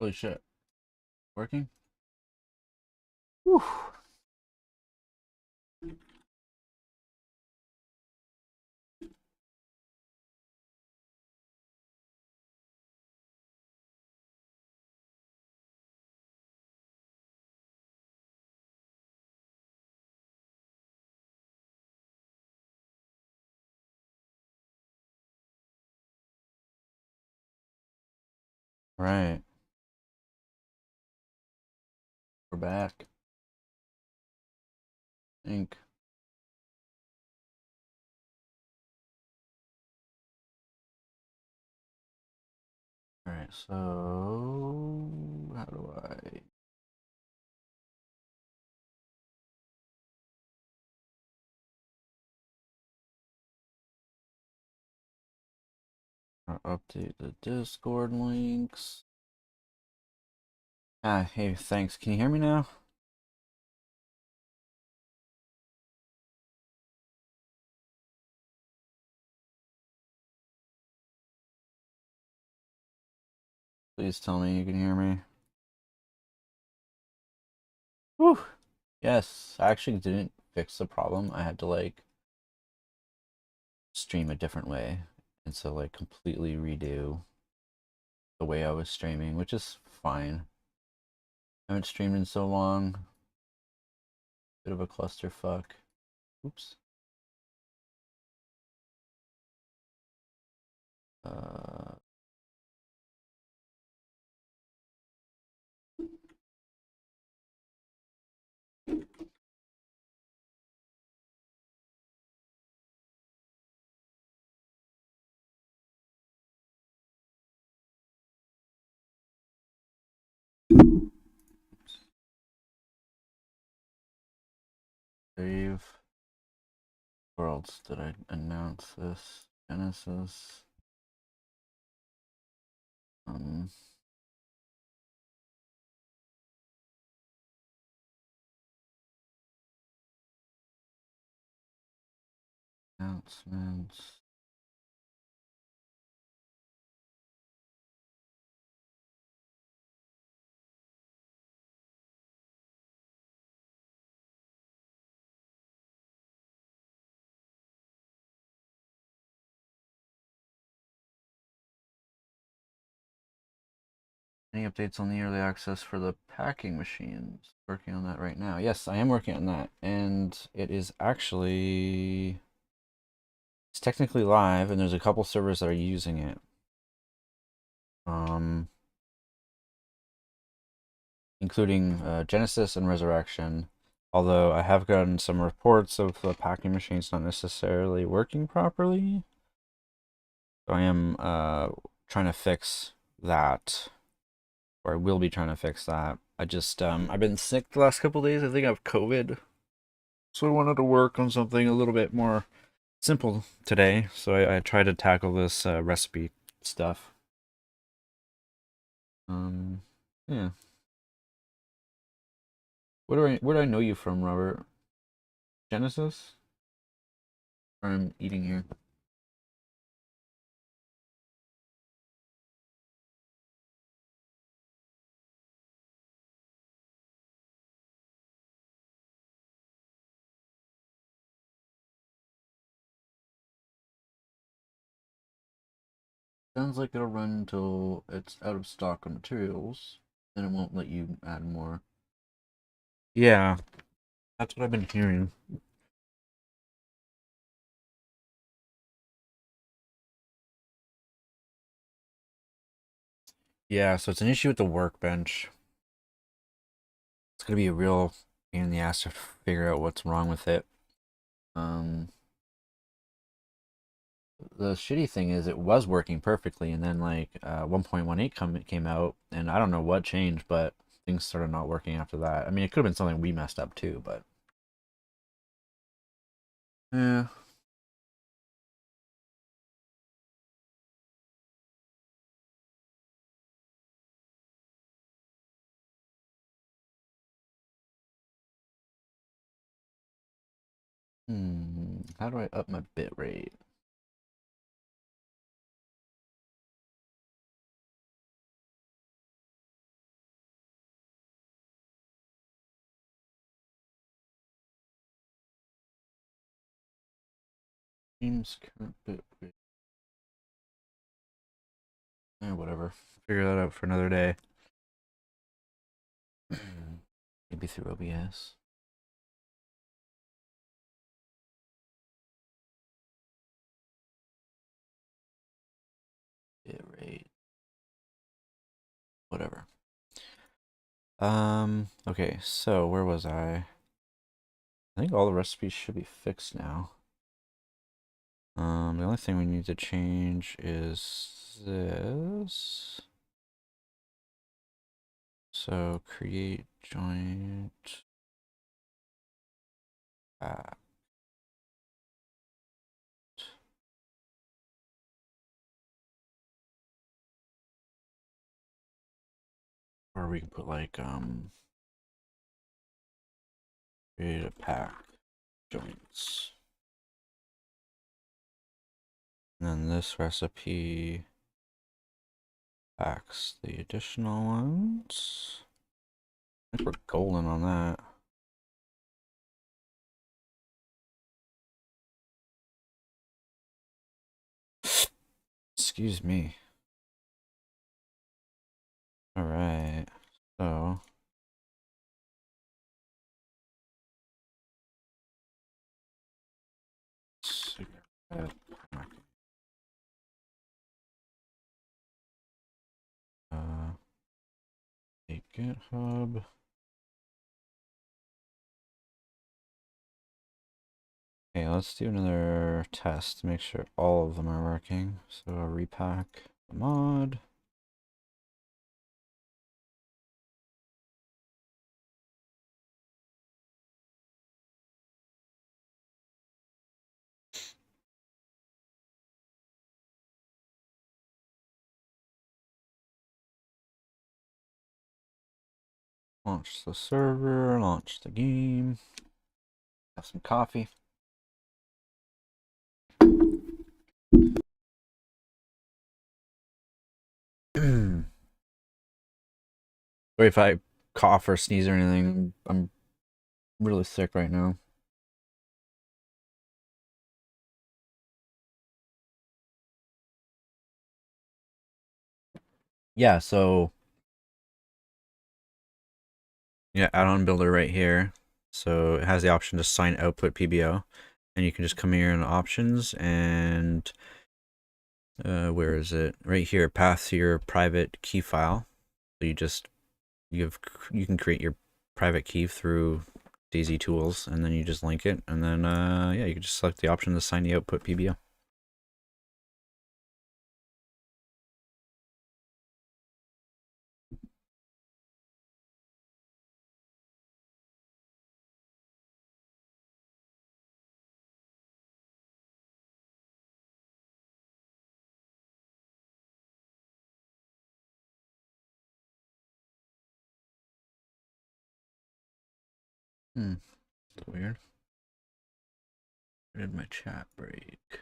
Holy shit. Working? Whew. Right. We're back. Think. Alright, so how do I update the Discord links? Ah, hey, thanks. Can you hear me now? Please tell me you can hear me. Whew. Yes, I actually didn't fix the problem. I had to like stream a different way. And so like completely redo the way I was streaming, which is fine. I haven't streamed in so long. Bit of a clusterfuck. Oops. Uh, Save. Where else did I announce this? Genesis. Um, Announcements. Any updates on the early access for the packing machines? Working on that right now. Yes, I am working on that, and it is actually it's technically live, and there's a couple servers that are using it. Including Genesis and Resurrection. Although I have gotten some reports of the packing machines not necessarily working properly. So I am trying to fix that, or I will be trying to fix that. I just I've been sick the last couple days. I think I have COVID, so I wanted to work on something a little bit more simple today. So I tried to tackle this recipe stuff. Yeah. Where do I know you from, Robert? Genesis? Or I'm eating here. Sounds like it'll run until it's out of stock on materials. Then it won't let you add more. Yeah, that's what I've been hearing. Yeah, so it's an issue with the workbench. It's gonna be a real pain in the ass to figure out what's wrong with it. Um, the shitty thing is it was working perfectly, and then like 1.18 came out, and I don't know what changed, but things started not working after that. I mean, it could have been something we messed up too, but yeah. How do I up my bit rate? Game's current bit rate. Whatever. Figure that out for another day. Maybe through OBS. Bit rate. Whatever. Okay, so where was I? I think all the recipes should be fixed now. The only thing we need to change is this. So create joint. Or we can put like create a pack joints. And then this recipe packs the additional ones. I think we're golden on that. Excuse me. All right, so cigarette pack. A GitHub. Okay, let's do another test to make sure all of them are working. So repack the mod. Launch the server, launch the game. Have some coffee. Sorry if I cough or sneeze or anything. I'm really sick right now. Yeah, so yeah, add-on builder right here. So it has the option to sign output PBO, and you can just come here in options and where is it? Right here, path to your private key file. So you can create your private key through DayZ Tools, and then you just link it, and then yeah, you can just select the option to sign the output PBO. That's weird. Where did my chat break?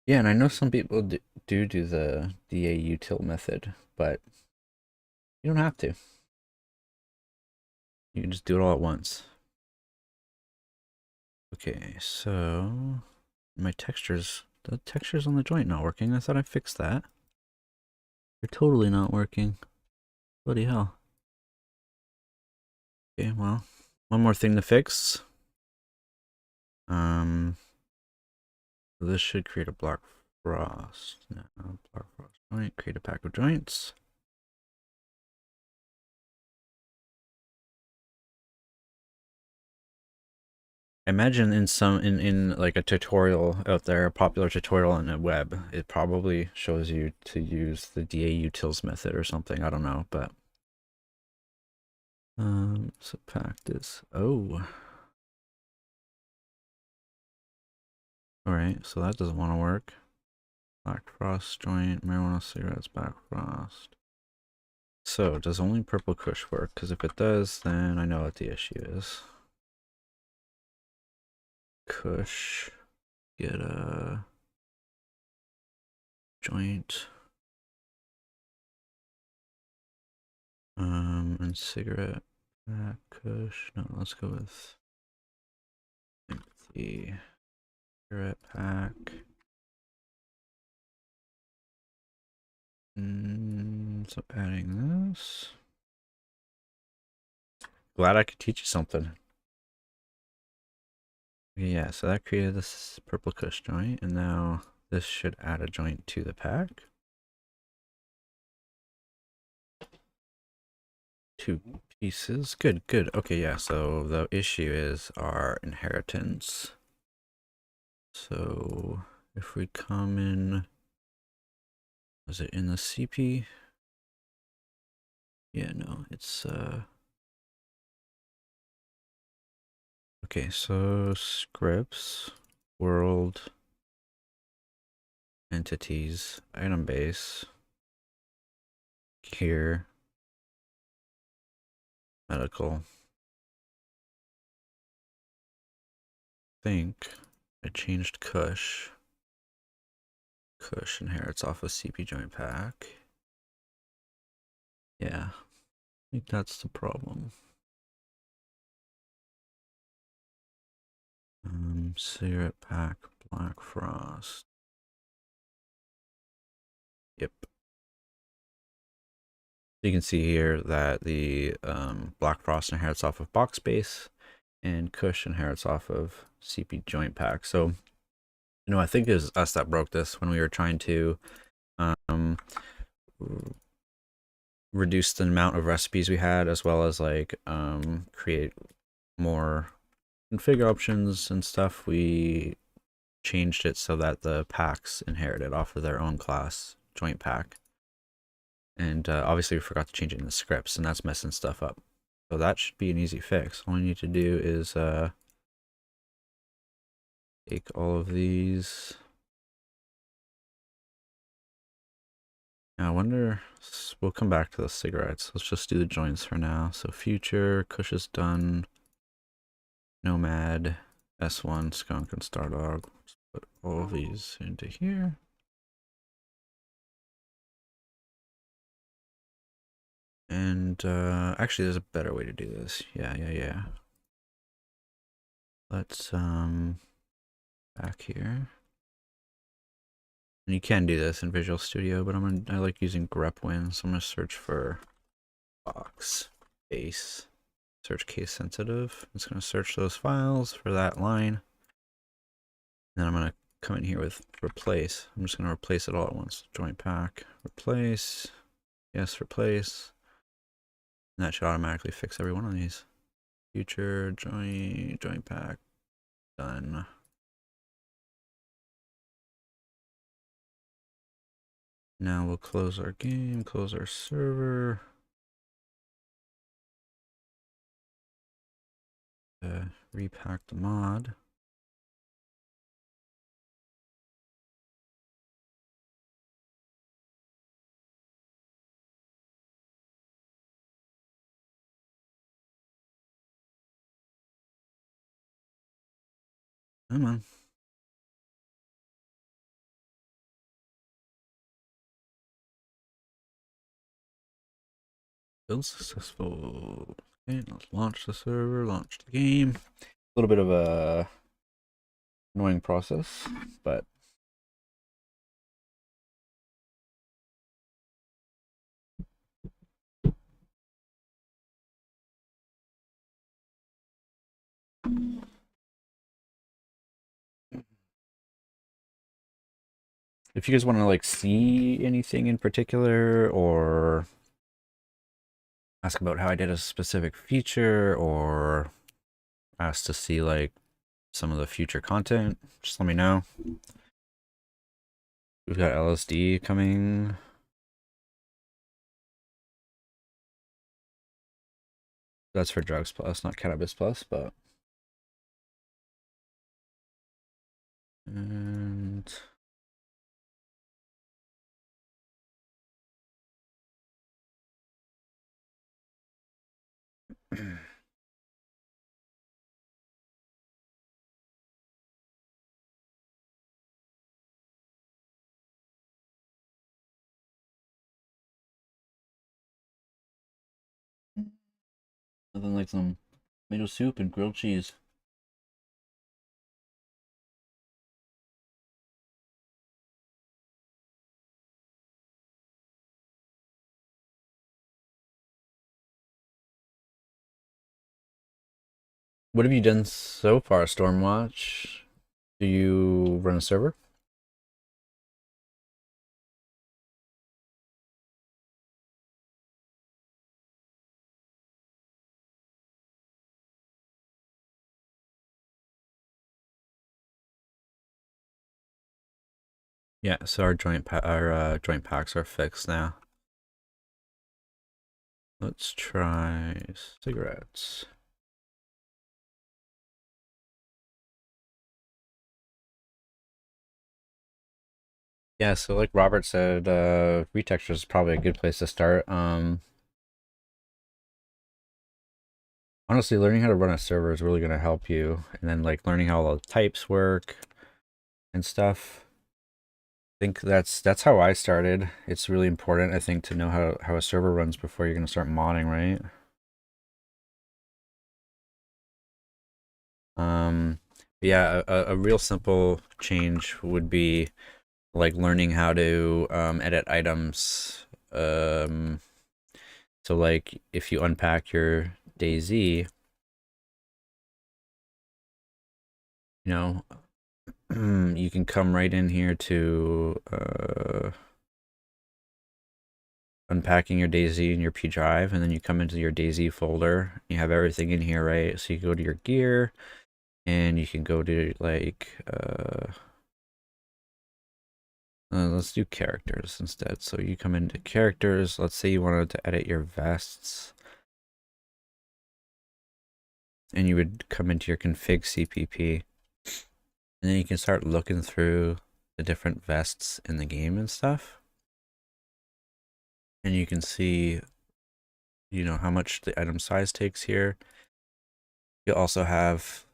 Yeah, and I know some people do the DAUtil method, but you don't have to. You can just do it all at once. Okay, so the textures on the joint not working. I thought I fixed that. They're totally not working. Bloody hell. Okay, well, one more thing to fix. This should create a block frost. No, block frost joint. Create a pack of joints. I imagine in like a tutorial out there, a popular tutorial on the web, it probably shows you to use the DAUtils method or something. I don't know, but so pack this. Oh. Alright, so that doesn't want to work. Black frost joint, marijuana cigarettes, black frost. So, does only purple kush work? Because if it does, then I know what the issue is. Kush. Get a joint. And cigarette pack, Kush. No, let's go with empathy. Cigarette pack. So adding this. Glad I could teach you something. Yeah, so that created this purple Kush joint, and now this should add a joint to the pack. Two pieces. Good, good. Okay, yeah, so the issue is our inheritance. So if we come in, was it in the CP? Yeah, no, it's okay, so scripts, world, entities, item base, here, medical. Think I changed Kush. Kush inherits off of CP joint pack. Yeah, I think that's the problem. Cigarette pack, Black Frost. Yep. You can see here that the Black Frost inherits off of box base, and Kush inherits off of CP joint pack. So, I think it was us that broke this when we were trying to reduce the amount of recipes we had, as well as like create more config options and stuff. We changed it so that the packs inherited off of their own class joint pack. And obviously we forgot to change it in the scripts, and that's messing stuff up. So that should be an easy fix. All we need to do is take all of these. Now, I wonder, we'll come back to the cigarettes. Let's just do the joints for now. So future, Kush is done. Nomad, S1, Skunk, and Stardog. Let's put all of these into here. And actually, there's a better way to do this. Yeah. Let's back here. And you can do this in Visual Studio, but I like using grepwin, so I'm gonna search for box base, search case sensitive. I'm just gonna search those files for that line. Then I'm gonna come in here with replace. I'm just gonna replace it all at once. Joint pack, replace, yes, replace. And that should automatically fix every one of these. Future, joint pack, done. Now we'll close our game, close our server. Repack the mod. Come on. Build successful. Okay, let's launch the server, launch the game. A little bit of a annoying process, but if you guys want to like see anything in particular, or ask about how I did a specific feature, or ask to see like some of the future content, just let me know. We've got LSD coming. That's for Drugs Plus, not Cannabis Plus, but and Nothing like some tomato soup and grilled cheese. What have you done so far, Stormwatch? Do you run a server? Yeah, so our joint packs are fixed now. Let's try cigarettes. Yeah, so like Robert said, retexture is probably a good place to start. Honestly, learning how to run a server is really going to help you, and then like learning how all the types work and stuff. I think that's how I started. It's really important, I think, to know how a server runs before you're going to start modding, right? Yeah, a real simple change would be like learning how to edit items. So like if you unpack your DayZ, you know, you can come right in here to unpacking your DayZ in your P drive, and then you come into your DayZ folder. You have everything in here, right? So you go to your gear, and you can go to like let's do characters instead. So you come into characters. Let's say you wanted to edit your vests, and you would come into your config CPP, and then you can start looking through the different vests in the game and stuff, and you can see, you know, how much the item size takes here. You also have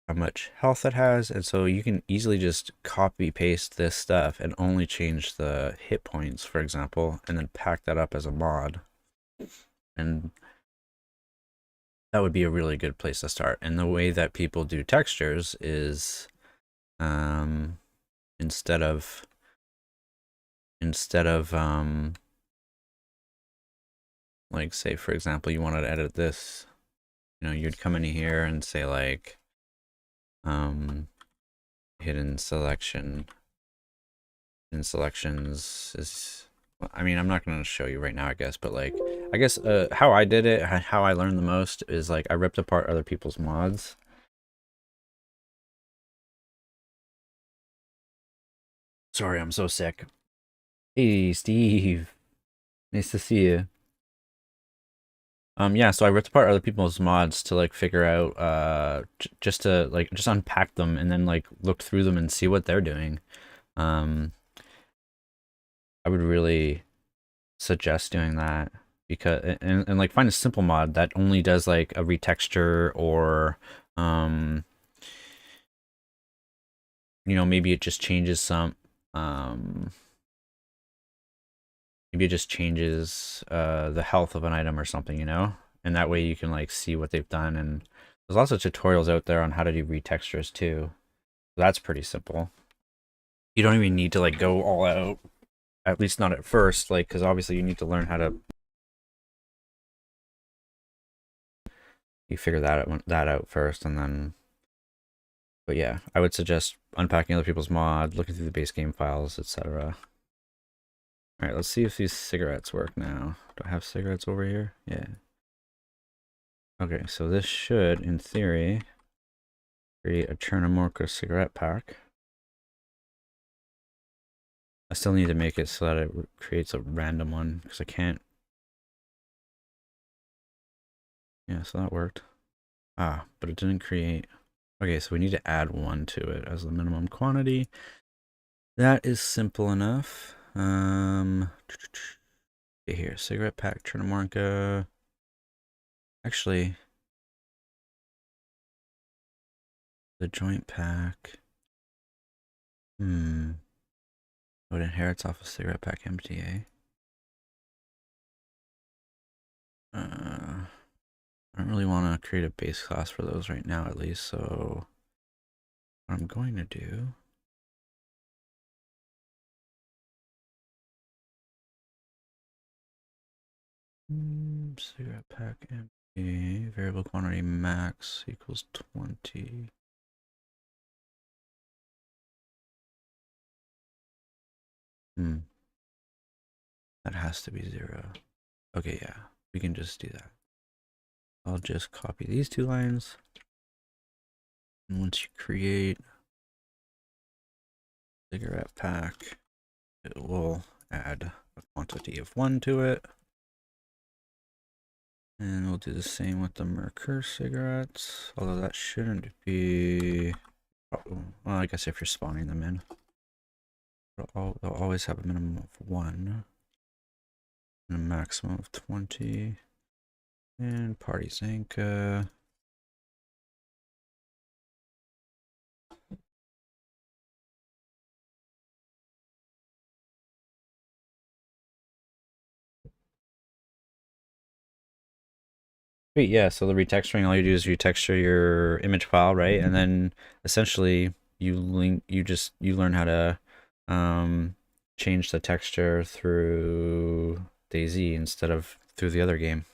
how much health it has, and so you can easily just copy paste this stuff and only change the hit points, for example, and then pack that up as a mod. And that would be a really good place to start. And the way that people do textures is instead of like, say for example you wanted to edit this, you know, you'd come in here and say like hidden selection. And selections is, I mean, I'm not going to show you right now, I guess, but like, I guess how I did it, how I learned the most is like I ripped apart other people's mods. Sorry, I'm so sick. Hey, Steve. Nice to see you. Yeah, so I ripped apart other people's mods to like figure out, just to like, just unpack them and then like look through them and see what they're doing. Um, I would really suggest doing that, because and like find a simple mod that only does like a retexture, or you know, maybe it just changes some maybe it just changes the health of an item or something, you know, and that way you can like see what they've done. And there's lots of tutorials out there on how to do retextures too. That's pretty simple. You don't even need to like go all out, at least not at first, like, because obviously you need to learn how to, you figure that out first, and then, but yeah, I would suggest unpacking other people's mod, looking through the base game files, etc. All right, let's see if these cigarettes work now. Do I have cigarettes over here? Yeah. Okay, so this should, in theory, create a Chernamorca cigarette pack. I still need to make it so that it creates a random one, because I can't. Yeah, so that worked. Ah, but it didn't create. Okay, so we need to add one to it as the minimum quantity. That is simple enough. Here, cigarette pack, Chernamorca. Actually, the joint pack. Oh, it inherits off a cigarette pack MTA. I don't really want to create a base class for those right now, at least. So what I'm going to do cigarette pack empty, variable quantity max equals 20. That has to be 0. Okay, yeah, we can just do that. I'll just copy these 2 lines. And once you create cigarette pack, it will add a quantity of 1 to it. And we'll do the same with the Merkur cigarettes, although that shouldn't be, well, I guess if you're spawning them in, they'll always have a minimum of 1 and a maximum of 20. And Party Zanka. Sweet, yeah, so the retexturing, all you do is retexture your image file, right? And then essentially you learn how to change the texture through DayZ instead of through the other game.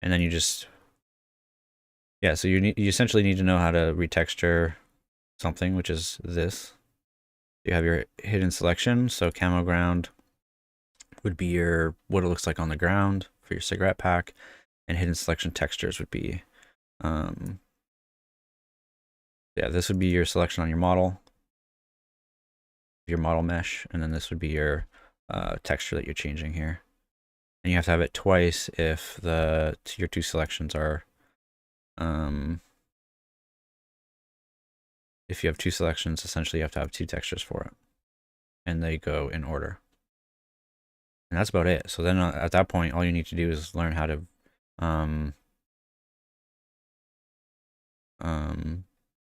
And then you just, yeah, so you essentially need to know how to retexture something, which is this. You have your hidden selection, so camo ground would be your what it looks like on the ground for your cigarette pack, and hidden selection textures would be yeah, this would be your selection on your model mesh, and then this would be your texture that you're changing here. And you have to have it twice if your 2 selections are if you have 2 selections, essentially you have to have 2 textures for it, and they go in order. And that's about it. So then at that point, all you need to do is learn how to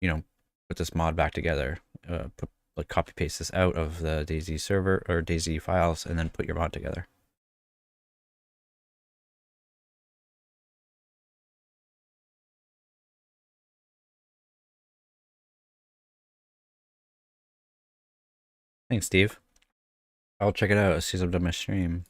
you know, put this mod back together, like copy paste this out of the DayZ server or DayZ files, and then put your mod together. Thanks, Steve. I'll check it out as soon as I'm done my stream.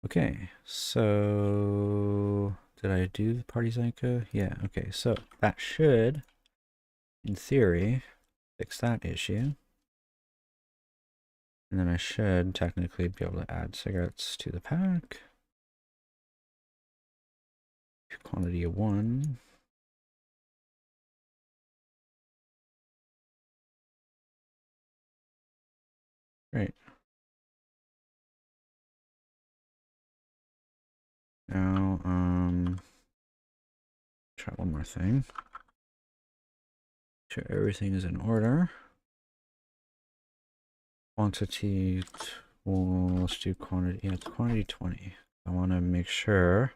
Okay, so did I do the Party Zanka? Yeah, okay, so that should, in theory, fix that issue. And then I should technically be able to add cigarettes to the pack. Quantity of 1. Great. Now, try one more thing. Sure everything is in order. Quantity, well, let's do quantity, yeah, it's quantity 20. I want to make sure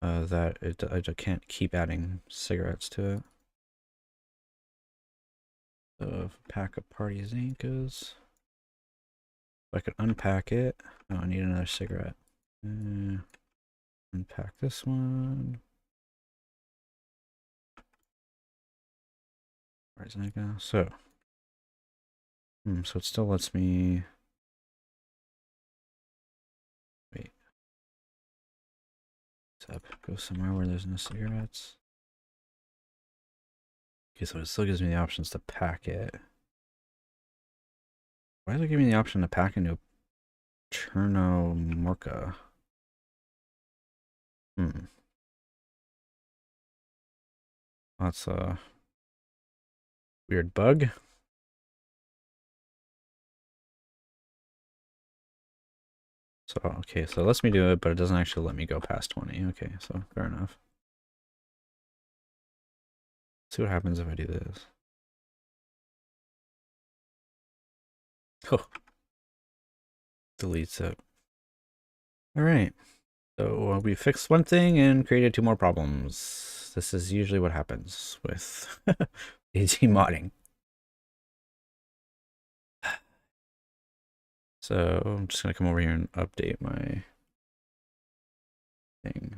that I can't keep adding cigarettes to it. So, pack of Party Zankas. If I could unpack it, oh, I need another cigarette. Unpack this one. Where's that go? So, so it still lets me. Wait. Up, go somewhere where there's no cigarettes. Okay, so it still gives me the options to pack it. Why does it give me the option to pack into Chernomorka? That's a weird bug. So, okay, so it lets me do it, but it doesn't actually let me go past 20. Okay, so fair enough. Let's see what happens if I do this. Oh. Deletes it. All right. So we fixed one thing and created 2 more problems. This is usually what happens with DayZ modding. So I'm just gonna come over here and update my thing.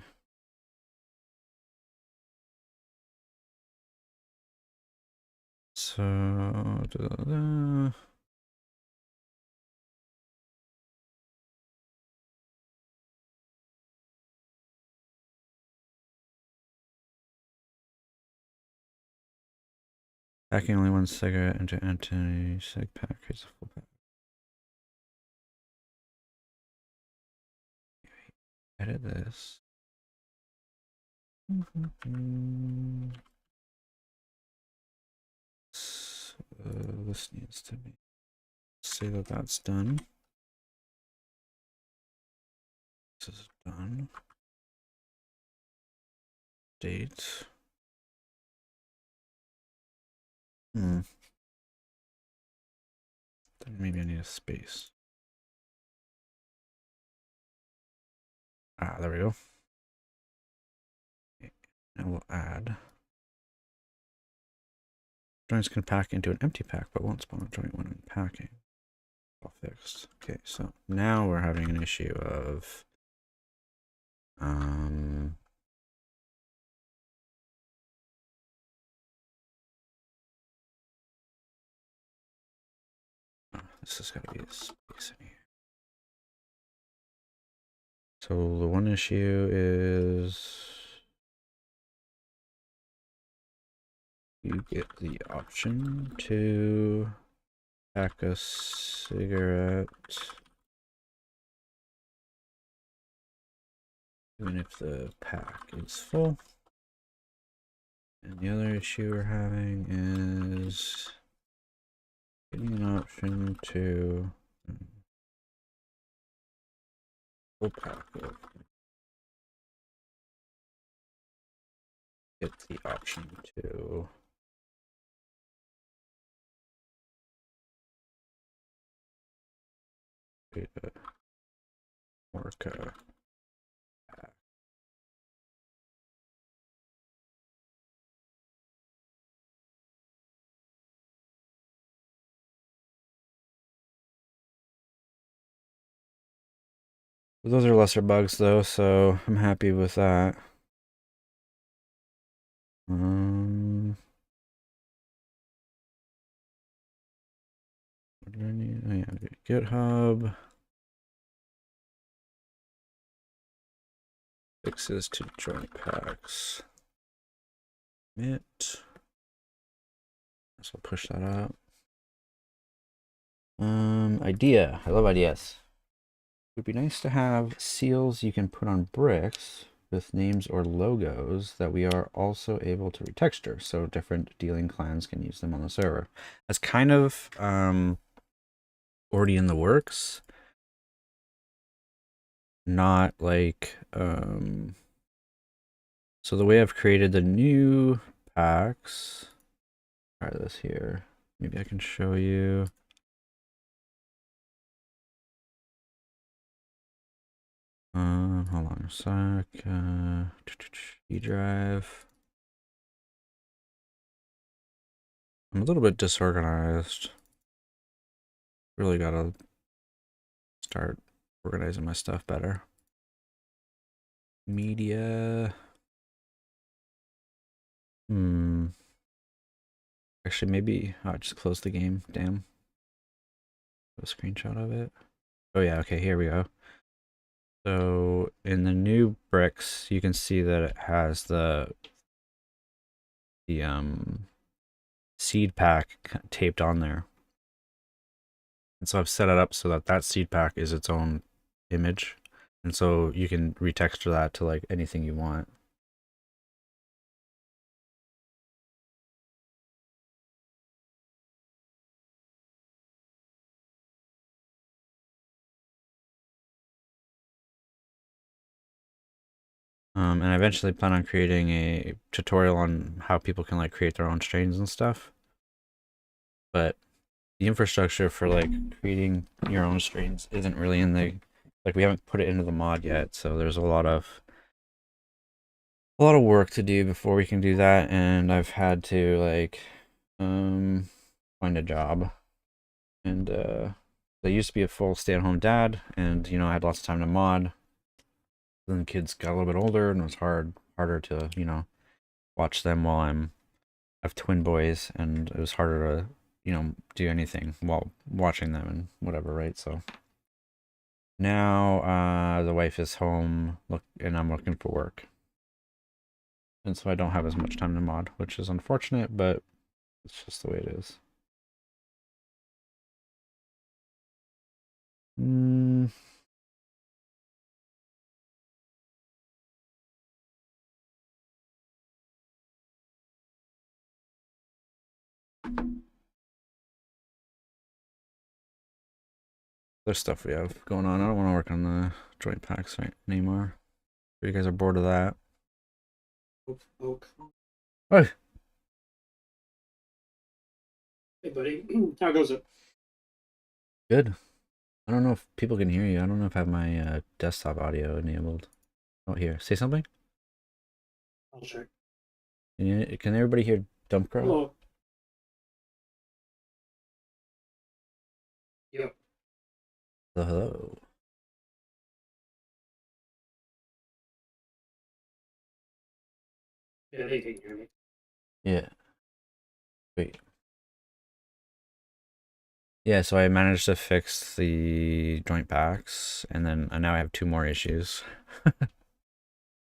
So packing only one cigarette into Anthony cig pack creates a full pack. Edit this. So this needs to be, say that that's done. This is done. Date. Then maybe I need a space. Ah, there we go. Okay. Now we'll add. Joints can pack into an empty pack, but won't spawn a joint when unpacking. All fixed. Okay, so now we're having an issue of this has got to be a space in here. So the one issue is you get the option to pack a cigarette even if the pack is full. And the other issue we're having is getting an option to full pack of. Get the option to create a Orca pack. Those are lesser bugs though, so I'm happy with that. What do I need? Oh yeah, GitHub. Fixes to joint packs. Commit. So I'll push that up. Idea. I love ideas. It would be nice to have seals you can put on bricks with names or logos that we are also able to retexture, so different dealing clans can use them on the server. That's kind of already in the works. Not like so the way I've created the new packs, try this here. Maybe I can show you. Hold on a sec. E drive. I'm a little bit disorganized. Really gotta start organizing my stuff better. Media. Actually, maybe I'll just close the game. Damn. A screenshot of it. Oh yeah, okay, here we go. So in the new bricks, you can see that it has the seed pack taped on there. And so I've set it up so that that seed pack is its own image. And so you can retexture that to like anything you want. And I eventually plan on creating a tutorial on how people can like create their own strains and stuff. But the infrastructure for like creating your own strains isn't really in the, like we haven't put it into the mod yet. So there's a lot of work to do before we can do that. And I've had to like, find a job and, I used to be a full stay-at-home dad, and I had lots of time to mod. Then the kids got a little bit older, and it was harder to watch them while I have twin boys, and it was harder to do anything while watching them and whatever, right? So now the wife is home, and I'm looking for work, and so I don't have as much time to mod, which is unfortunate, but it's just the way it is. There's stuff we have going on. I don't want to work on the joint packs anymore. You guys are bored of that. Oak. Hey. Hey, buddy. How goes it? Good. I don't know if people can hear you. I don't know if I have my desktop audio enabled. Oh, here. Say something. I'll check. Can everybody hear Dump Crow? Hello. Yep. Hello. Yeah, they can hear me. Yeah. Wait. Yeah, so I managed to fix the joint packs, and then now I have 2 more issues.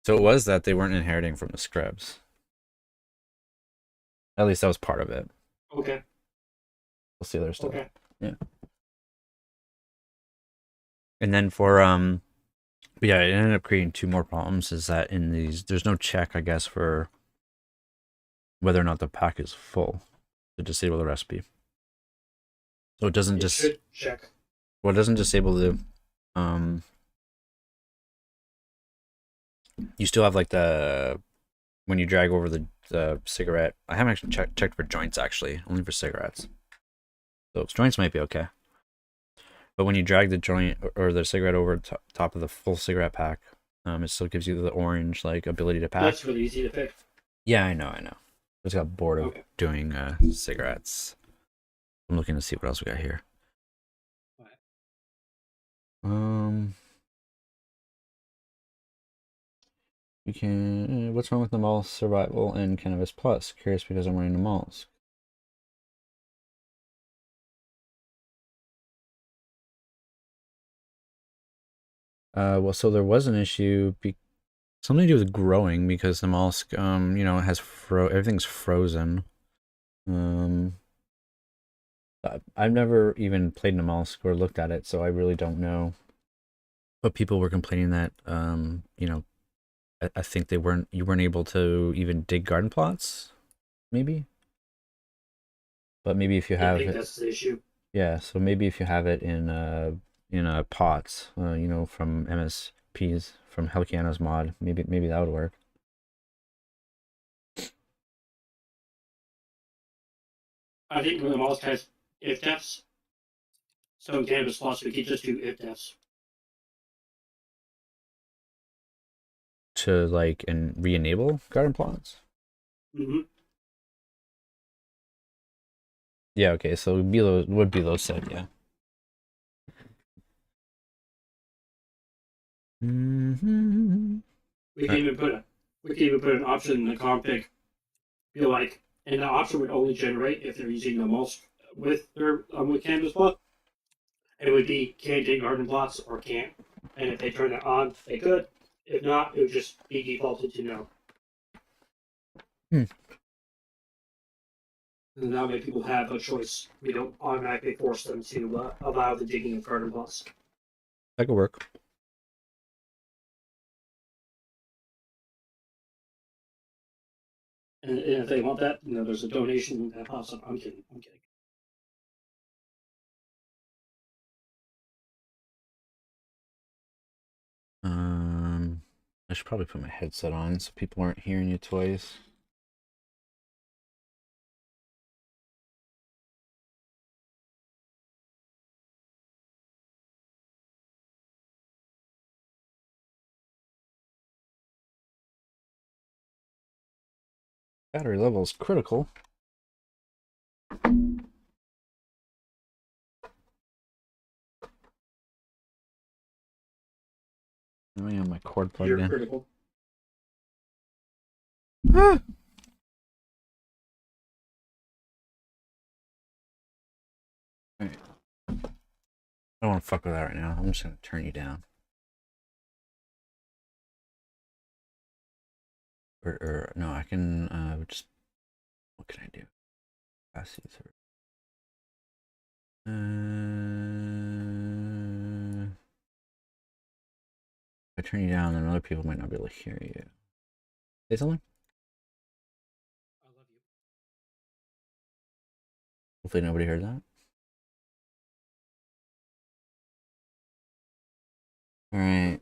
So it was that they weren't inheriting from the scripts. At least that was part of it. Okay. We'll see other stuff. Okay. Yeah. And then for but yeah, it ended up creating 2 more problems. Is that in these, there's no check, I guess, for whether or not the pack is full to disable the recipe. So it doesn't should check. Well, it doesn't disable the you still have like the when you drag over the cigarette. I haven't actually checked for joints, actually, only for cigarettes. So joints might be okay. But when you drag the joint or the cigarette over top of the full cigarette pack, it still gives you the orange like ability to pack. That's really easy to fix. Yeah, I know. I just got bored of doing cigarettes. I'm looking to see what else we got here. We can. What's wrong with the Mollusk Survival and Cannabis Plus? Curious because I'm running the Mollusk. Well, so there was an issue, something to do with growing, because the mollusk, it has everything's frozen. I've never even played in a mollusk or looked at it, so I really don't know. But people were complaining that, I think you weren't able to even dig garden plots, maybe. But maybe if you have I think that's the issue. Yeah, so maybe if you have it in pots, from MSPs, from Helkiano's mod, maybe that would work. I think the mollusk has if depths. So in Cannabis Plus, we could just do if depths. To and re-enable garden plots. Yeah. Okay. So would be those set. Yeah. We can even put an option in the config. Feel like, and the option would only generate if they're using the mollusk with their with Cannabis Plus. It would be can't dig garden plots or can't, and if they turn that on, they could. If not, it would just be defaulted to no. And that way people have a choice. We don't automatically force them to allow the digging of garden plots. That could work. And if they want that, there's a donation that pops up. I'm kidding. I should probably put my headset on so people aren't hearing you twice. Battery level is critical. I have my cord plugged You're in. critical. Ah! Alright. I don't want to fuck with that right now. I'm just gonna turn you down. Or no, I can just, what can I do? Capacity server. If I turn you down, then other people might not be able to hear you. Say something? I love you. Hopefully nobody heard that. Alright.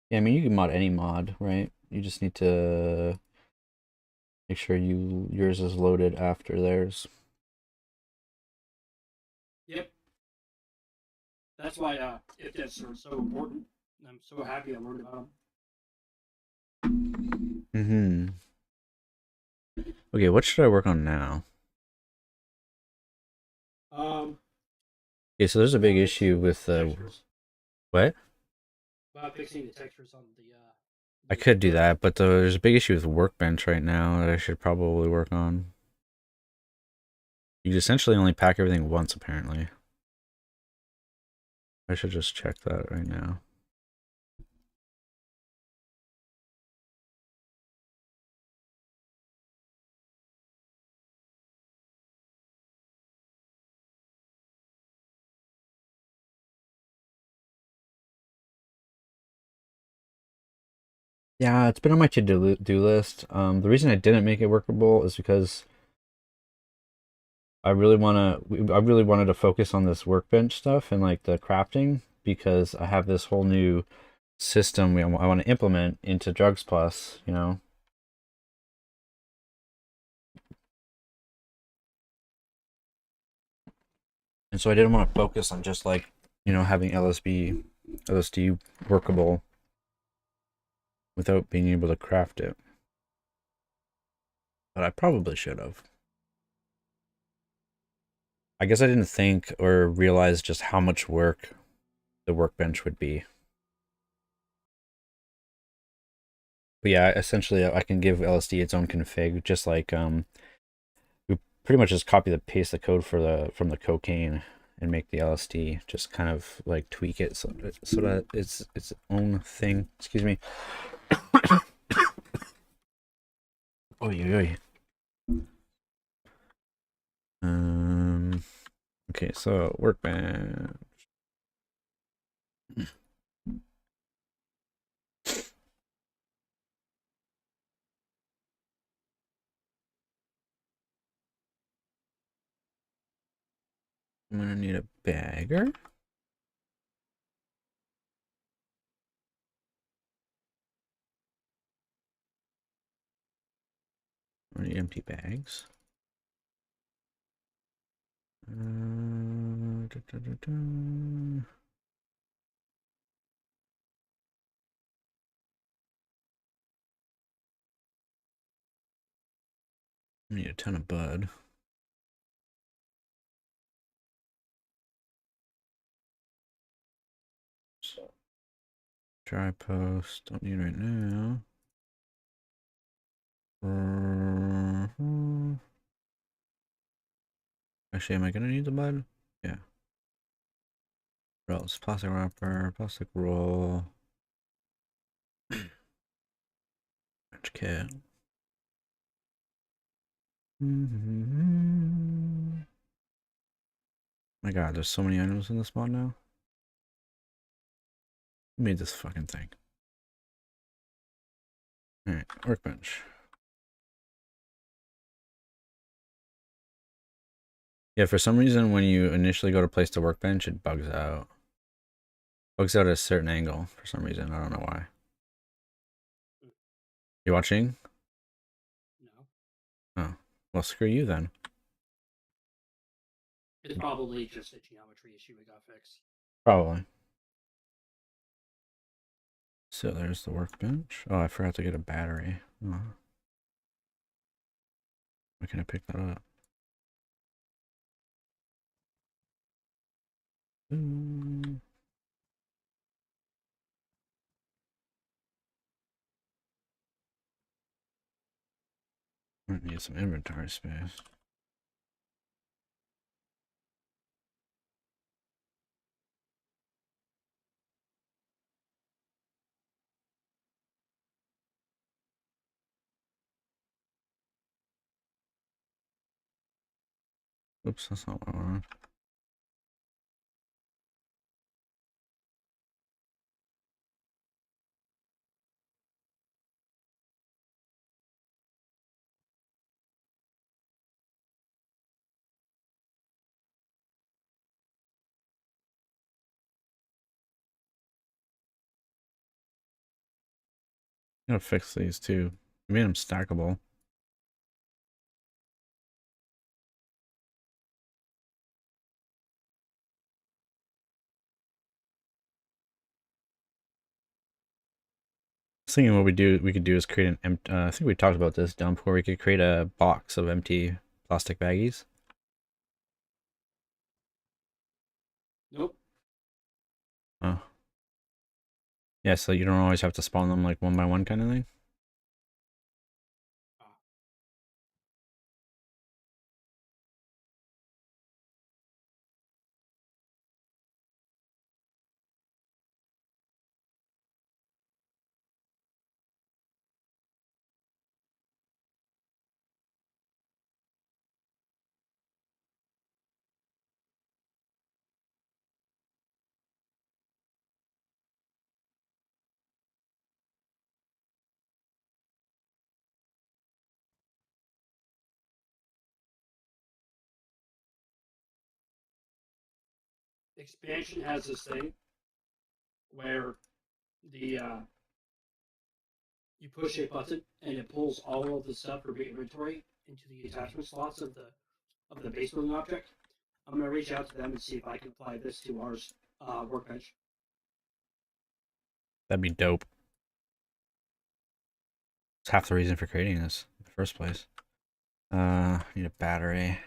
Yeah, I mean, you can mod any mod, right? You just need to make sure yours is loaded after theirs. Yep. That's why if that's so important. I'm so happy I learned about them. Mm-hmm. Okay, what should I work on now? Okay, so there's a big issue with what? About fixing the textures on the. I could do that, but there's a big issue with Workbench right now that I should probably work on. You essentially only pack everything once, apparently. I should just check that right now. Yeah, it's been on my to-do list. The reason I didn't make it workable is because I really wanted to focus on this Workbench stuff and like the crafting, because I have this whole new system I want to implement into Drugs Plus, you know. And so I didn't want to focus on just like, you know, having LSD workable without being able to craft it. But I probably should have. I guess I didn't think or realize just how much work the Workbench would be. But yeah, essentially I can give LSD its own config, just like we pretty much just copy the paste the code for from the cocaine and make the LSD, just kind of like tweak it so that it's its own thing. Excuse me. Oy, oy. Okay, so Workbench. I'm gonna need a bagger. I need empty bags. Da, da, da, da. I need a ton of bud. Dry post, don't need right now. Actually, am I gonna need the bud? Yeah. What else? Plastic wrapper, plastic roll. Match kit. My god, there's so many items in this mod now. Who made this fucking thing? Alright, Workbench. Yeah, for some reason, when you initially go to place the Workbench, it bugs out. Bugs out at a certain angle for some reason. I don't know why. You watching? No. Oh. Well, screw you then. It's probably just a geometry issue we got fixed. Probably. So there's the Workbench. Oh, I forgot to get a battery. Oh. Why can't I pick that up? I need some inventory space. Oops, that's not what I wanted. Gotta fix these too. I made them stackable. I was thinking what we could do is create an empty. I think we talked about this dump where we could create a box of empty plastic baggies. Nope. Oh. Yeah, so you don't always have to spawn them like one by one kind of thing. Expansion has this thing where the you push a button and it pulls all of the stuff from your inventory into the attachment slots of the base building object. I'm gonna reach out to them and see if I can apply this to ours workbench. That'd be dope. It's half the reason for creating this in the first place. Need a battery.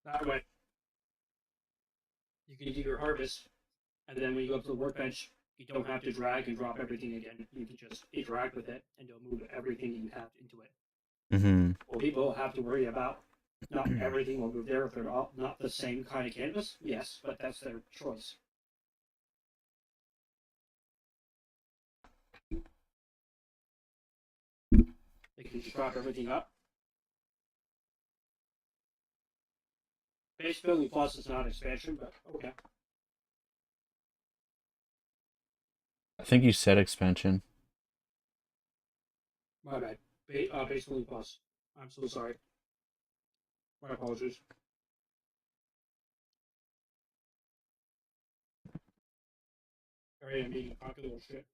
That way, you can do your harvest, and then when you go up to the workbench, you don't have to drag and drop everything again. You can just interact with it, and it'll move everything you have into it. Mm-hmm. Well, people have to worry about not everything will move there if they're all not the same kind of canvas. Yes, but that's their choice. They can just drop everything up. Base building plus is not expansion, but okay. I think you said expansion. My bad. Base building plus. I'm so sorry. My apologies. Sorry, I'm being popular shit.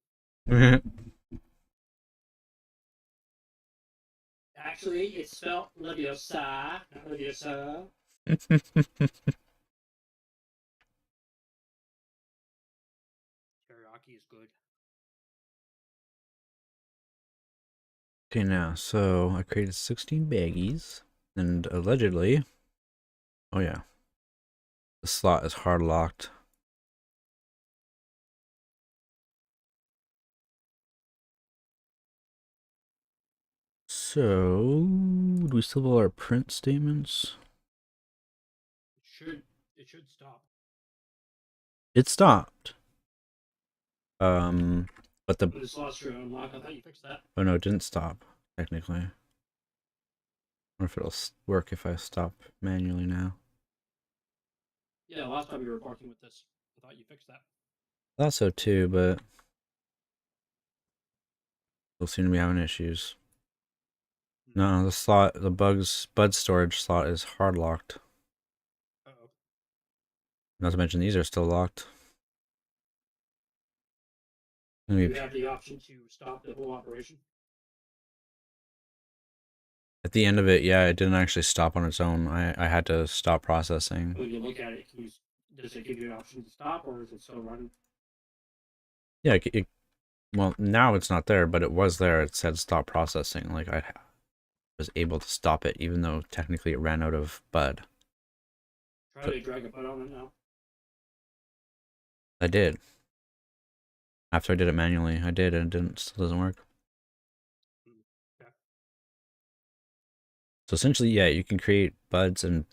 Actually, it's spelled Leviosa, not Leviosa. Teriyaki is good. Okay, now, so I created 16 baggies, and allegedly, oh yeah, the slot is hard locked. So, do we still have all our print statements? It should stop. It stopped. But the When the slots are unlocked, I thought you fixed that. oh no, it didn't stop technically. I wonder if it'll work if I stop manually now. Yeah, last time you were working with this, I thought you fixed that. I thought so too, but still seem to be having issues. No, the slot, the bud storage slot is hard locked. Uh-oh. Not to mention these are still locked. You have the option to stop the whole operation. At the end of it, yeah, it didn't actually stop on its own. I had to stop processing. When you look at it, does it give you an option to stop, or is it still running? Yeah, well, now it's not there, but it was there. It said stop processing. Like I was able to stop it, even though technically it ran out of bud. Try to drag a butt on it now. I did. After I did it manually, I did, and it didn't. Still doesn't work. Okay. So essentially, yeah, you can create buds and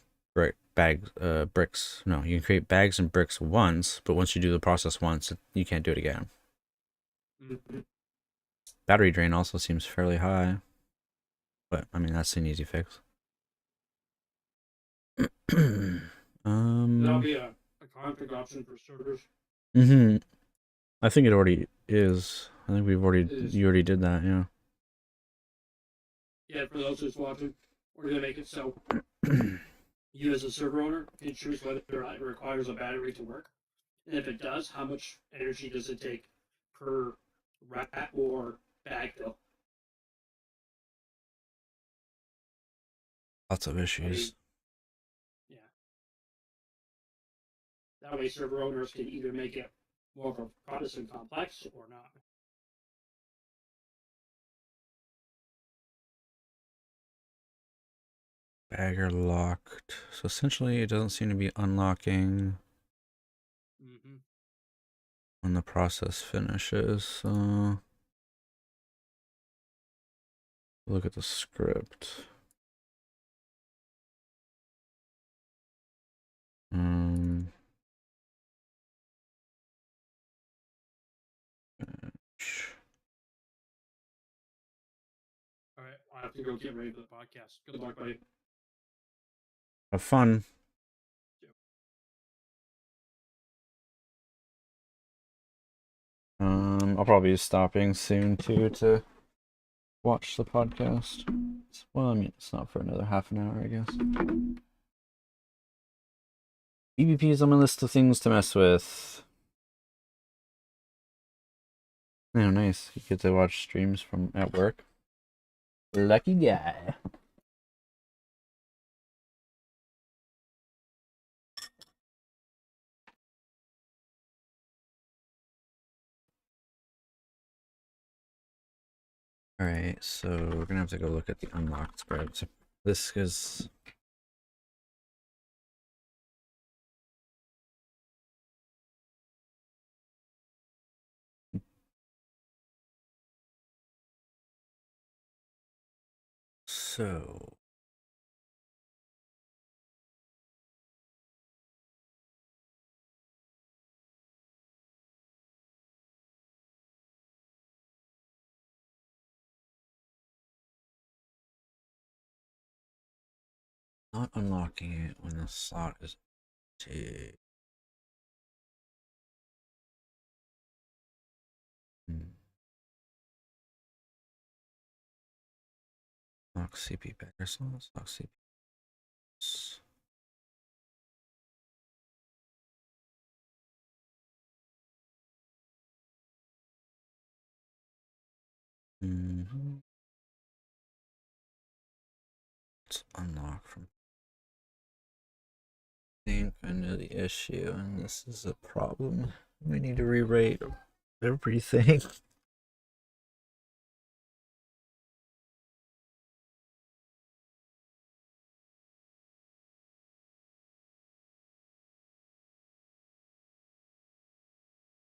bricks. No, you can create bags and bricks once, but once you do the process once, you can't do it again. Mm-hmm. Battery drain also seems fairly high, but I mean that's an easy fix. That'll be a config option for servers. Mm-hmm. I think it already is. I think you already did that, yeah. Yeah, for those who's watching, we're gonna make it so you as a server owner can choose whether it requires a battery to work, and if it does, how much energy does it take per rat or bag fill? Lots of issues. Yeah. That way, server owners can either make it more of a Protestant complex or not. Bagger locked. So essentially, it doesn't seem to be unlocking Mm-hmm. when the process finishes. Look at the script. Um, All right, I have to go get ready for the podcast. Good luck, buddy. have fun. I'll probably be stopping soon too to watch the podcast. Well, I mean, it's not for another half an hour, I guess. EVP is on my list of things to mess with. Oh, nice. You get to watch streams from at work. Lucky guy. Alright, so we're gonna have to go look at the unlocked spreads. This is... So... Not unlocking it when the slot is empty. Lock CP bagger slots, lock CP. Let's unlock from... I think I know the issue, and this is a problem. We need to rewrite everything.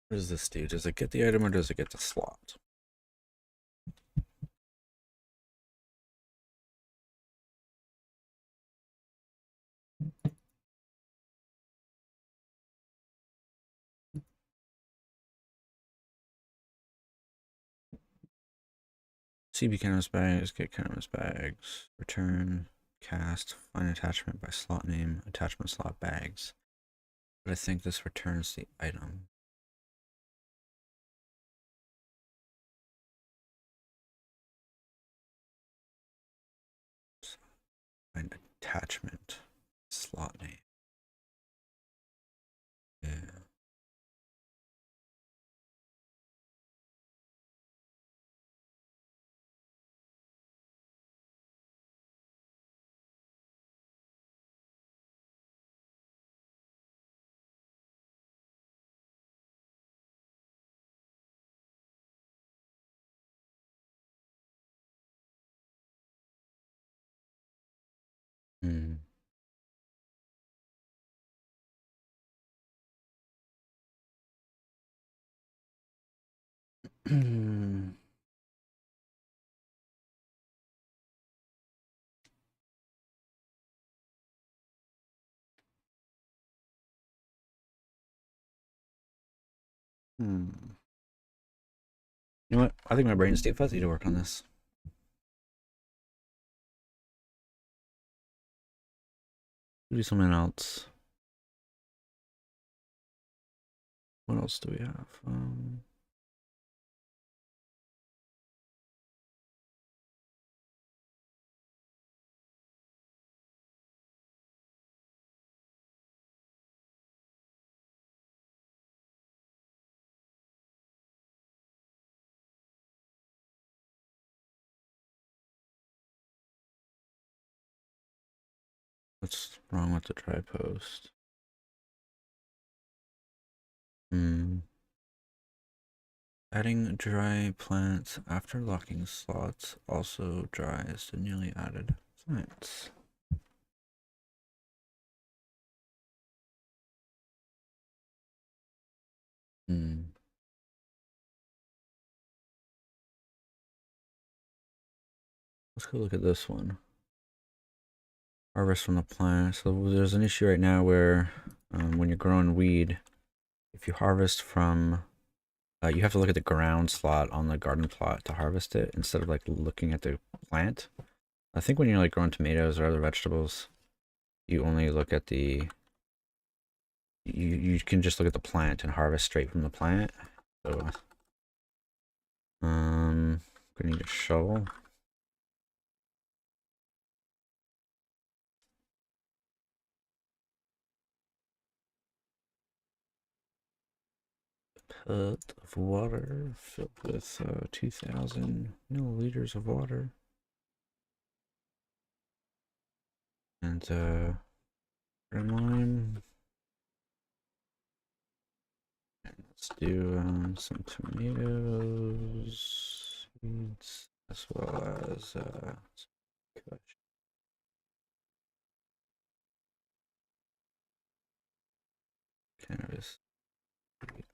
What does this do? Does it get the item or does it get the slot? CB canvas bags, get canvas bags, return, cast, find attachment by slot name, attachment slot bags. But I think this returns the item. Find attachment, slot name. Yeah. Hmm. Hmm. You know what? I think my brain's too fuzzy to work on this. Do something else. What else do we have? What's wrong with the try post? Adding dry plants after locking slots also dries the newly added plants. Let's go look at this one. Harvest from the plant. So there's an issue right now where when you're growing weed, if you harvest from, you have to look at the ground slot on the garden plot to harvest it instead of like looking at the plant. I think when you're like growing tomatoes or other vegetables, you only look at the, you can just look at the plant and harvest straight from the plant. So, gonna need a shovel. Cup of water filled with 2,000 milliliters of water. And lime. And let's do some tomatoes, seeds, as well as cannabis. Okay.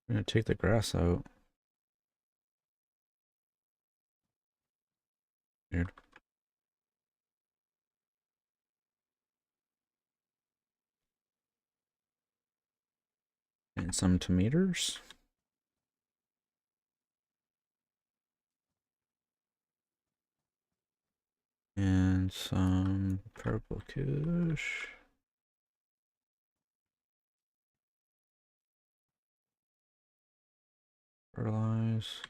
I'm gonna take the grass out. Weird. And some tomatoes. And some purple kush. Fertilize.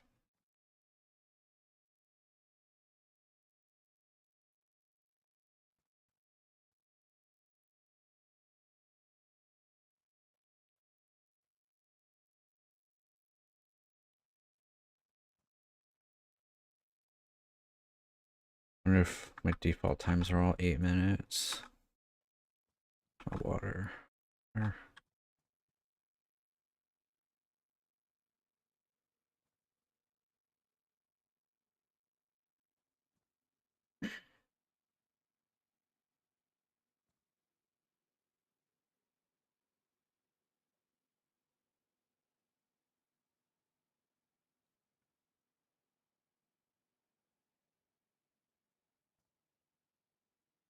I wonder if my default times are all 8 minutes. Water.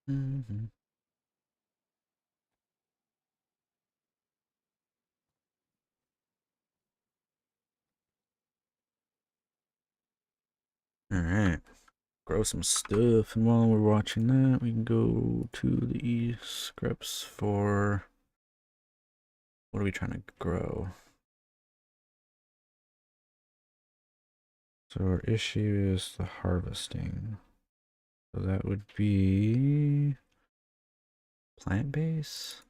Mm-hmm. All right, grow some stuff, and while we're watching that, we can go to the scripts for what are we trying to grow. So our issue is the harvesting. So that would be plant base.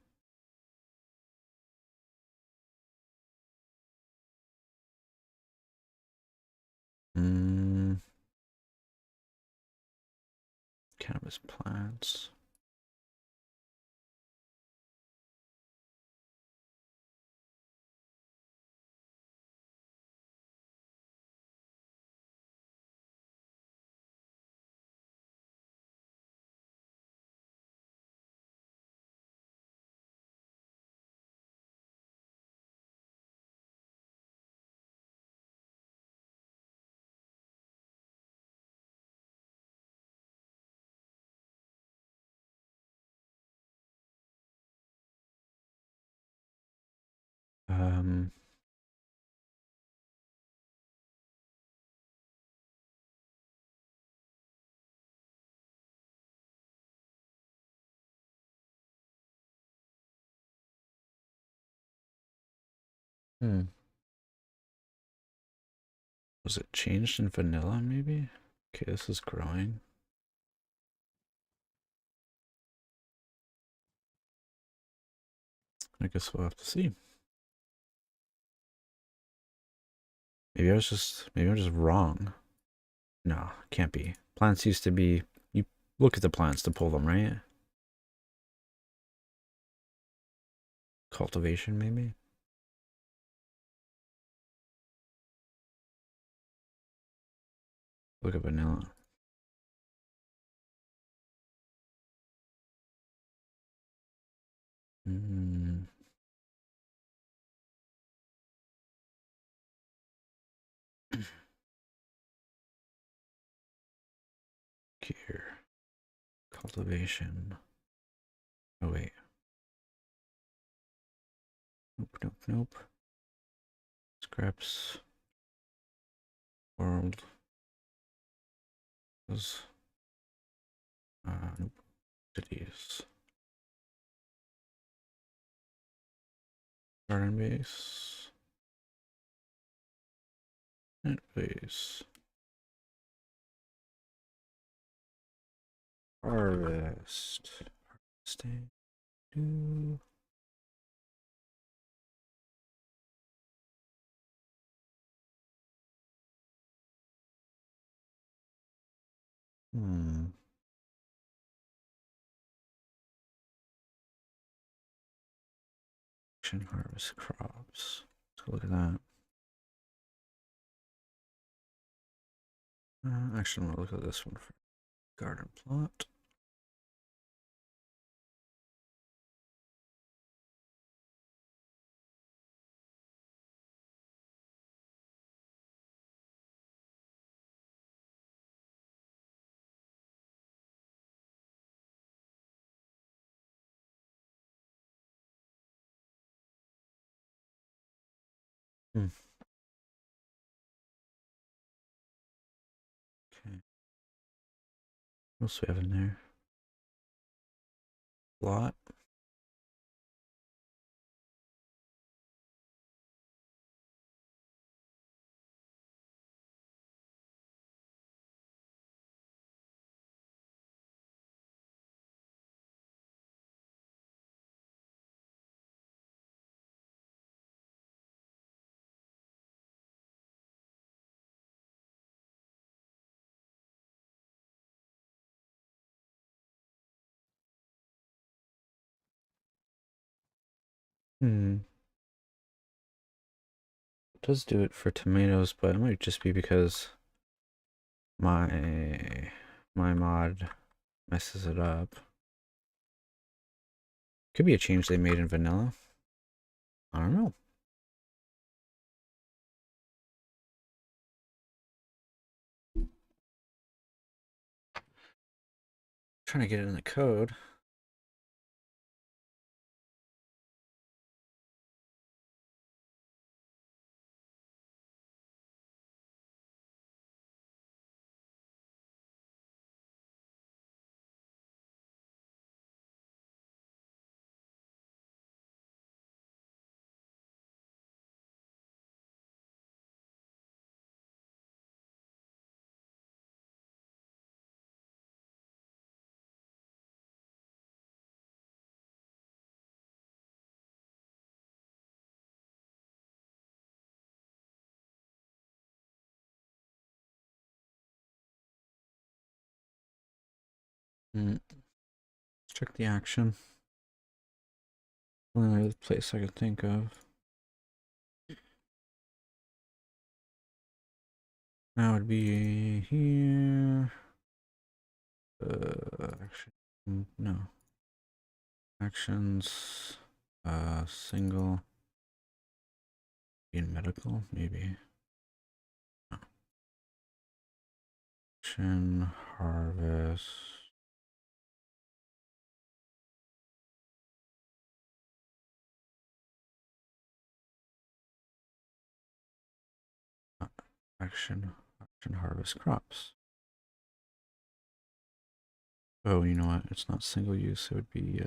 Cannabis plants. Was it changed in vanilla, maybe? Okay, this is growing. I guess we'll have to see. Maybe I'm just wrong. No, can't be. Plants used to be, you look at the plants to pull them, right? Cultivation, maybe? Look at vanilla. Mm. Here. Cultivation. Oh, wait. Nope, nope, nope. Scraps. World. Was. Nope. Cities. Garden base. Net base. Harvest. Harvesting. Do. Hmm. Harvest crops. Let's look at that. Actually, I'm gonna look at this one for garden plot. Hmm. Okay. What else do we have in there? Lot. Hmm. It does do it for tomatoes, but it might just be because my mod messes it up. Could be a change they made in vanilla. I don't know. Trying to get it in the code. Let's check the action. Only other place I could think of. That would be here. Action. No. Actions. Single. In medical, maybe. No. Action. Harvest. Action harvest crops. Oh, you know what? It's not single use. It would be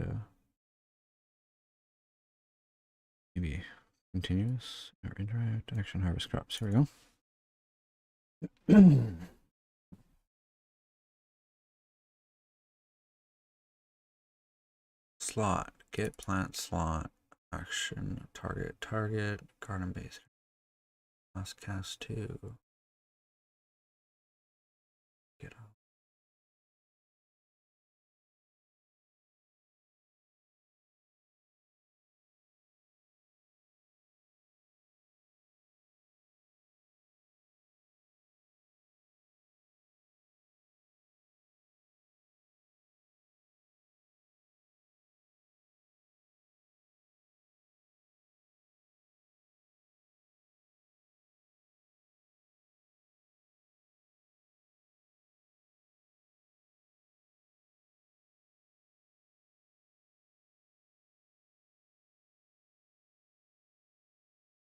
maybe continuous or indirect action harvest crops. Here we go. Slot. Get plant slot. Action target garden base. Last cast 2. Get off.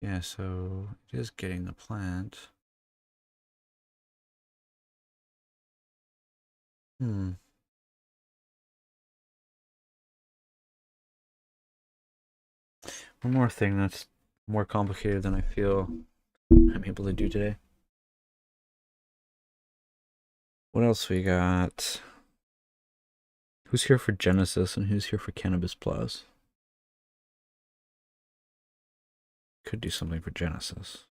Yeah, so it is getting the plant. One more thing that's more complicated than I feel I'm able to do today. What else we got? Who's here for Genesis and who's here for Cannabis Plus? Could do something for Genesis.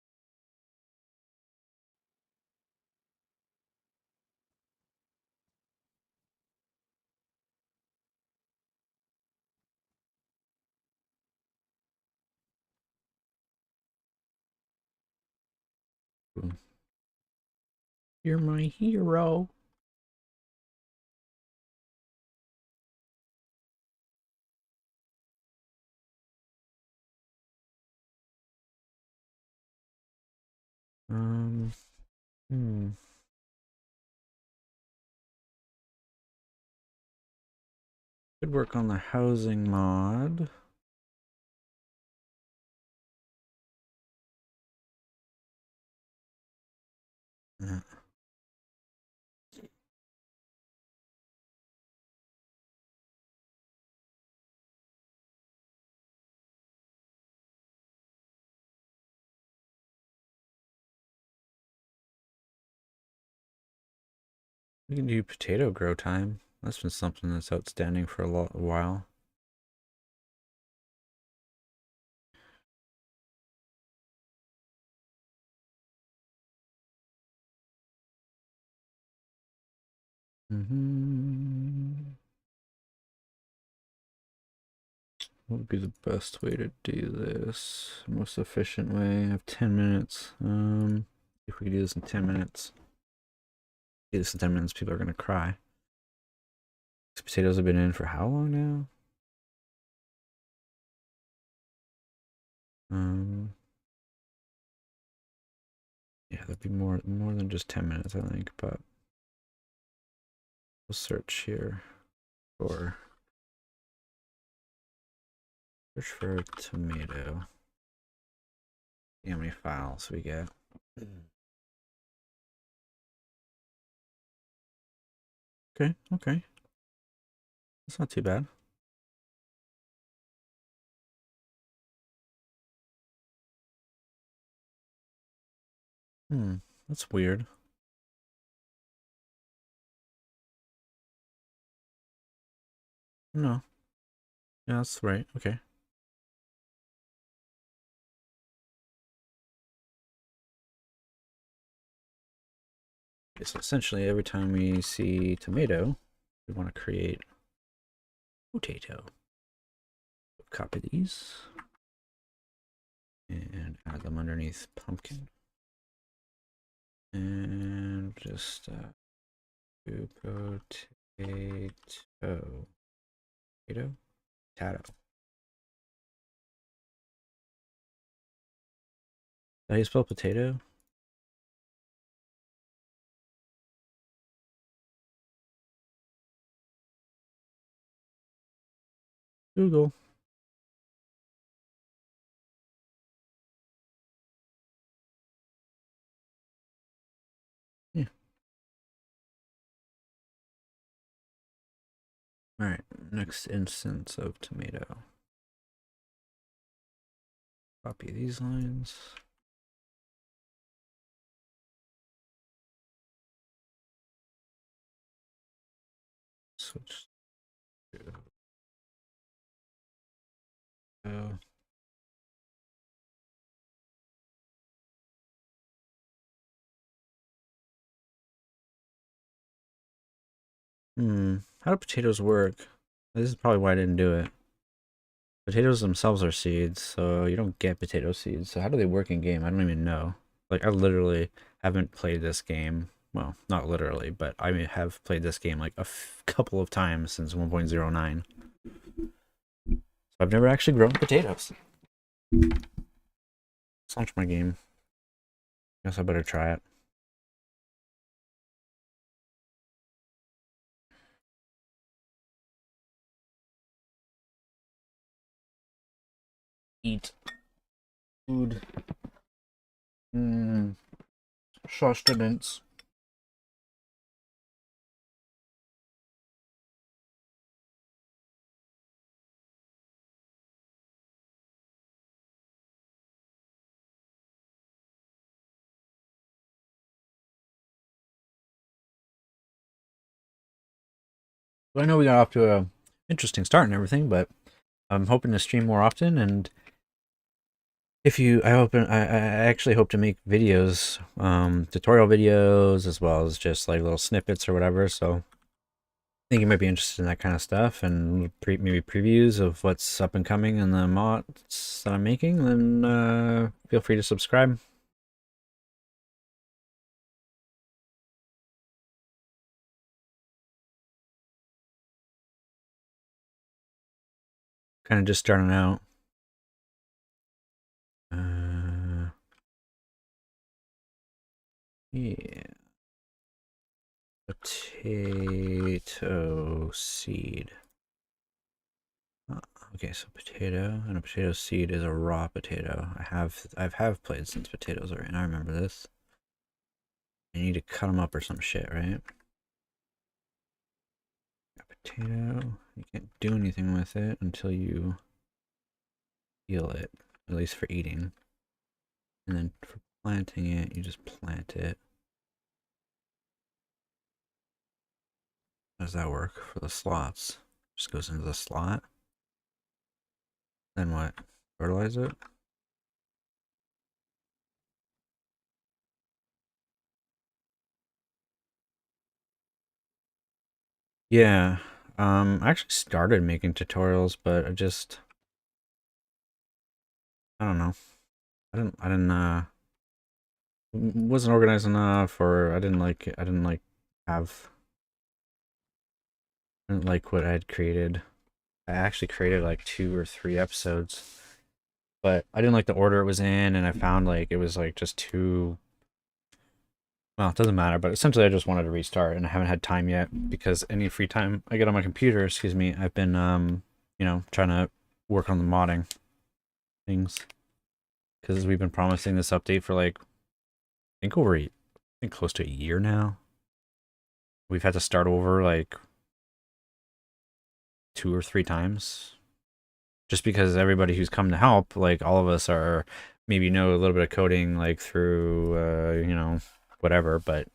You're my hero. Um, hmm. Could work on the housing mod. Yeah. We can do potato grow time. That's been something that's outstanding for a while. What would be the best way to do this? Most efficient way. I have 10 minutes. If we could do this in 10 minutes. Do this in 10 minutes, people are gonna cry. These potatoes have been in for how long now? Yeah, that'd be more than just 10 minutes, I think, but we'll search here for tomato. See how many files we get. Okay. That's not too bad. That's weird. No. Yeah, that's right. Okay. Okay, so essentially every time we see tomato, we want to create potato. Copy these and add them underneath pumpkin. And just do potato. Potato? Potato. How do you spell potato? Google. Alright, next instance of tomato. Copy these lines. Switch to how do potatoes work? This is probably why I didn't do it. Potatoes themselves are seeds, so you don't get potato seeds. So how do they work in game? I don't even know. Like, I literally haven't played this game. Well, not literally, but I have played this game like a couple of times since 1.09. So I've never actually grown potatoes. Let's launch my game. Guess I better try it. Eat food. Sustenance. Well, I know we got off to a interesting start and everything, but I'm hoping to stream more often. And if you, I actually hope to make videos, tutorial videos, as well as just like little snippets or whatever. So I think you might be interested in that kind of stuff, and maybe previews of what's up and coming in the mods that I'm making. Then feel free to subscribe. Kind of just starting out. Yeah. Potato seed. Okay, so potato and a potato seed is a raw potato. I've played since potatoes are in. I remember this. You need to cut them up or some shit, right? A potato. You can't do anything with it until you peel it, at least for eating. And then for planting it, you just plant it. How does that work for the slots? Just goes into the slot. Then what? Fertilize it? Yeah. I actually started making tutorials, but I don't know. Wasn't organized enough, or I didn't like what I had created. I actually created like 2 or 3 episodes, but I didn't like the order it was in, and I found like it was like just too. Well, it doesn't matter, but essentially I just wanted to restart, and I haven't had time yet because any free time I get on my computer, excuse me, I've been trying to work on the modding things because we've been promising this update for like I think close to a year now. We've had to start over like 2 or 3 times just because everybody who's come to help, like all of us are maybe know a little bit of coding like through whatever, but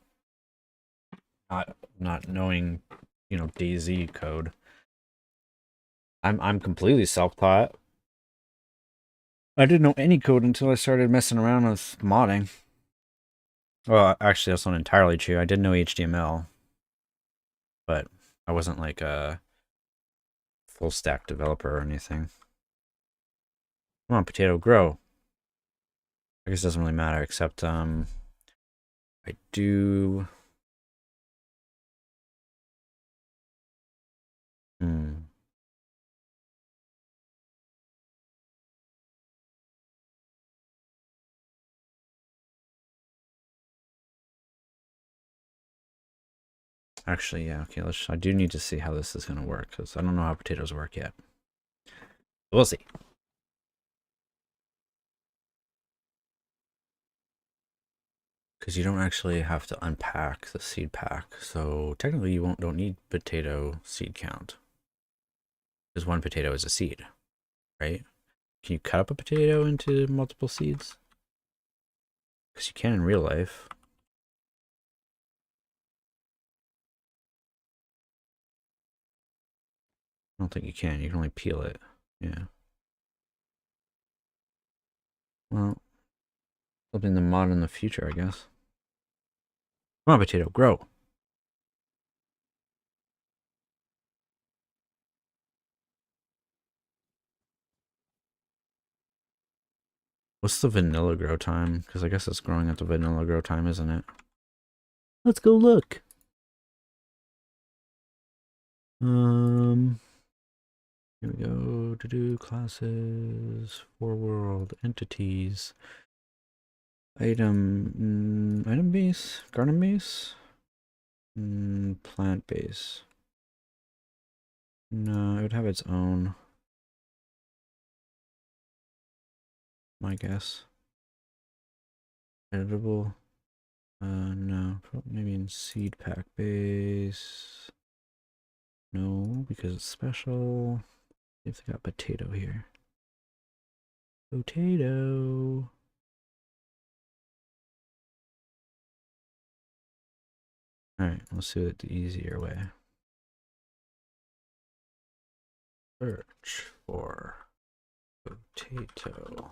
not knowing DayZ code. I'm completely self-taught. I didn't know any code until I started messing around with modding. Well, actually, that's not entirely true. I did know HTML, but I wasn't like a full stack developer or anything. Come on, potato, grow. I guess it doesn't really matter, except I do. Actually, yeah, okay. I do need to see how this is gonna work because I don't know how potatoes work yet. We'll see. Because you don't actually have to unpack the seed pack, so technically you don't need potato seed count. Because one potato is a seed, right? Can you cut up a potato into multiple seeds? Because you can in real life. I don't think you can. You can only peel it. Yeah. Well, something to mod in the future, I guess. Come on, potato, grow. What's the vanilla grow time? Because I guess it's growing at the vanilla grow time, isn't it? Let's go look. Here we go. To do classes, for world entities, item base, garden base, plant base. No, it would have its own. My guess. Editable. No, maybe in seed pack base. No, because it's special. See if they got potato here. Potato. Alright, let's do it the easier way. Search for potato.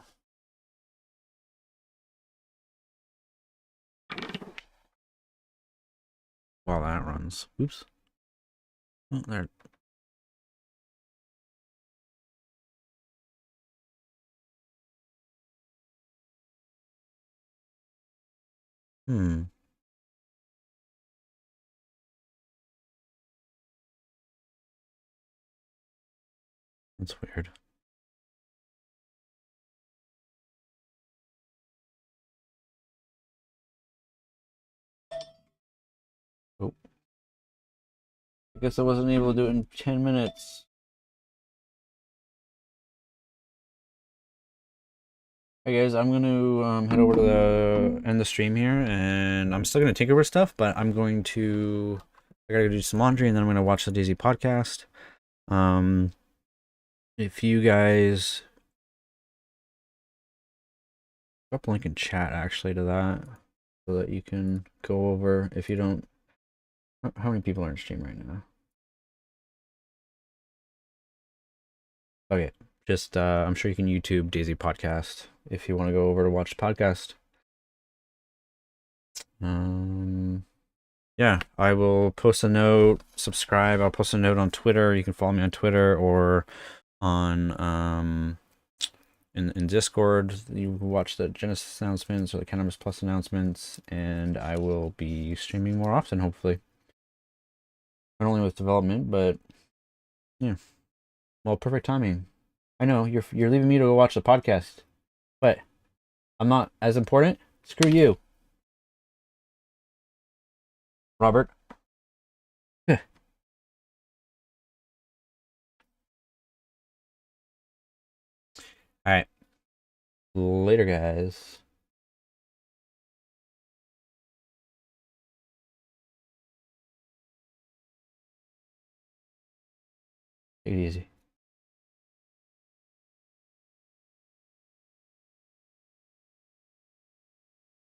While that runs. Oops. Oh, there. That's weird. Oh. I guess I wasn't able to do it in 10 minutes. Hey guys, I'm going to head over to end the stream here, and I'm still going to tinker with stuff, but I gotta go do some laundry, and then I'm going to watch the DayZ podcast. If you guys drop a link in chat actually to that, so that you can go over. If you don't, how many people are in stream right now? Okay, just I'm sure you can YouTube DayZ podcast if you want to go over to watch the podcast. Yeah, I will post a note, subscribe. I'll post a note on Twitter. You can follow me on Twitter or on in Discord. You watch the Genesis announcements or the Cannabis Plus announcements, and I will be streaming more often, hopefully. Not only with development, but yeah. Well, perfect timing. I know you're leaving me to go watch the podcast, but I'm not as important. Screw you, Robert. All right. Later, guys. Take it easy.